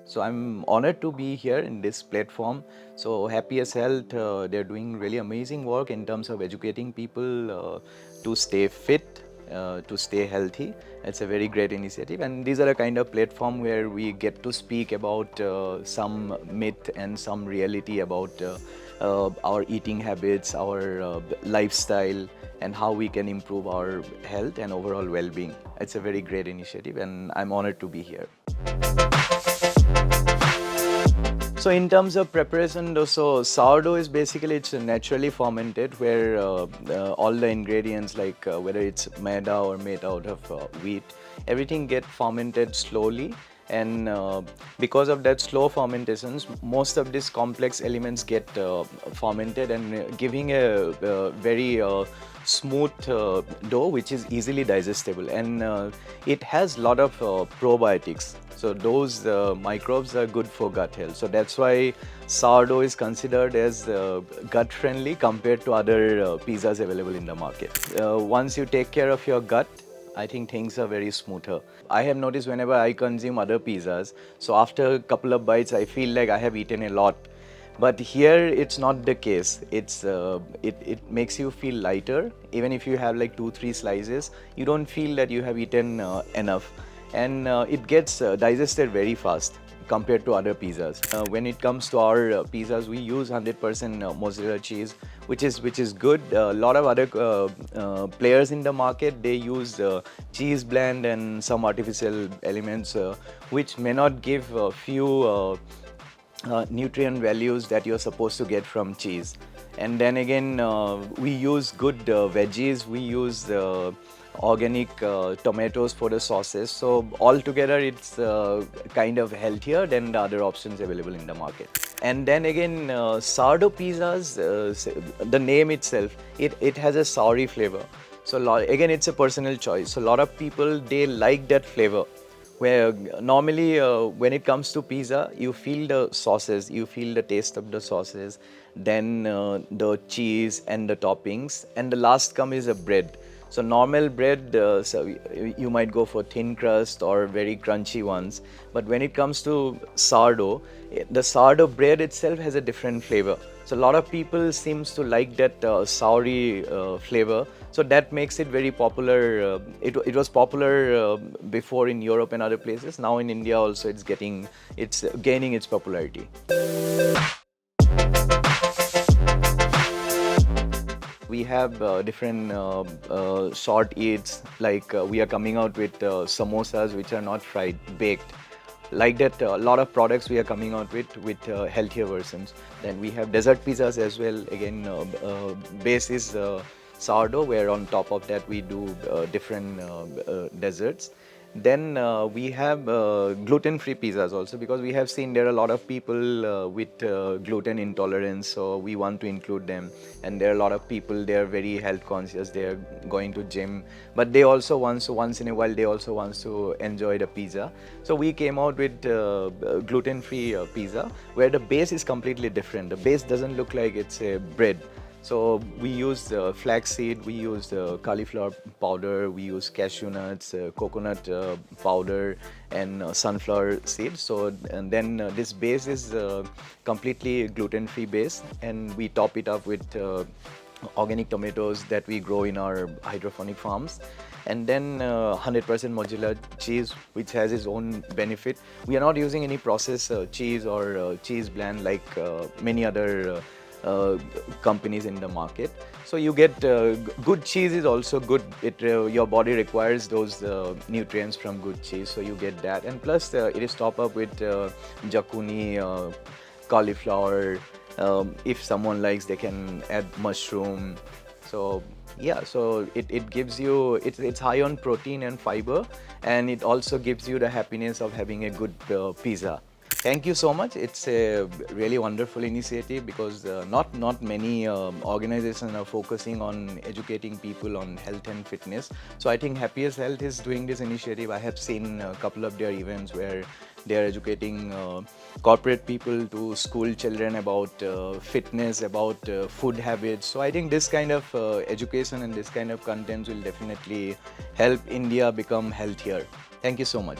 So I'm honored to be here in this platform. So Happiest Health, they're doing really amazing work in terms of educating people to stay fit, to stay healthy. It's a very great initiative, and these are a kind of platform where we get to speak about some myth and some reality about our eating habits, our lifestyle, and how we can improve our health and overall well-being. It's a very great initiative, and I'm honored to be here. So in terms of preparation, so sourdough is basically it's naturally fermented, where all the ingredients like whether it's maida or made out of wheat, everything get fermented slowly, and because of that slow fermentations, most of these complex elements get fermented and giving a very smooth dough which is easily digestible, and it has a lot of probiotics. So those microbes are good for gut health. So that's why sourdough is considered as gut friendly compared to other pizzas available in the market. Once you take care of your gut, I think things are very smoother. I have noticed whenever I consume other pizzas, so after a couple of bites, I feel like I have eaten a lot. But here it's not the case. It makes you feel lighter. Even if you have like 2-3 slices, you don't feel that you have eaten enough, and it gets digested very fast compared to other pizzas. When it comes to our pizzas, we use 100% mozzarella cheese, which is good. A lot of other players in the market, they use cheese blend and some artificial elements, which may not give a few nutrient values that you're supposed to get from cheese. And then again, we use good veggies, we use organic tomatoes for the sauces. So altogether, it's kind of healthier than the other options available in the market. And then again, sourdough pizzas, the name itself, it has a soury flavor. So again, it's a personal choice. So a lot of people, they like that flavor, where normally when it comes to pizza, you feel the sauces, you feel the taste of the sauces, then the cheese and the toppings, and the last come is a bread. So normal bread, so you might go for thin crust or very crunchy ones, but when it comes to sourdough, the sourdough bread itself has a different flavor. So a lot of people seems to like that soury flavor. So that makes it very popular. It was popular before in Europe and other places. Now in India also it's gaining its popularity. We have different short eats, like we are coming out with samosas which are not fried, baked. Like that, a lot of products we are coming out with healthier versions. Then we have dessert pizzas as well. Again, base is sourdough, where on top of that we do different desserts. Then we have gluten-free pizzas also, because we have seen there are a lot of people with gluten intolerance, so we want to include them. And there are a lot of people, they are very health conscious, they are going to gym, but they also want to, once in a while, they also want to enjoy the pizza. So we came out with gluten-free pizza, where the base is completely different. The base doesn't look like it's a bread. So we use flaxseed, we use cauliflower powder, we use cashew nuts, coconut powder, and sunflower seeds. So and then this base is completely gluten-free base, and we top it up with organic tomatoes that we grow in our hydroponic farms. And then 100% mozzarella cheese, which has its own benefit. We are not using any processed cheese or cheese blend like many other companies in the market. So you get good cheese is also good. Your body requires those nutrients from good cheese, so you get that. And plus it is topped up with jacuni, cauliflower. If someone likes, they can add mushroom. So yeah, so it gives you, it's high on protein and fiber, and it also gives you the happiness of having a good pizza. Thank you so much. It's a really wonderful initiative, because not many organizations are focusing on educating people on health and fitness. So I think Happiest Health is doing this initiative. I have seen a couple of their events where they are educating corporate people to school children about fitness, about food habits. So I think this kind of education and this kind of content will definitely help India become healthier. Thank you so much.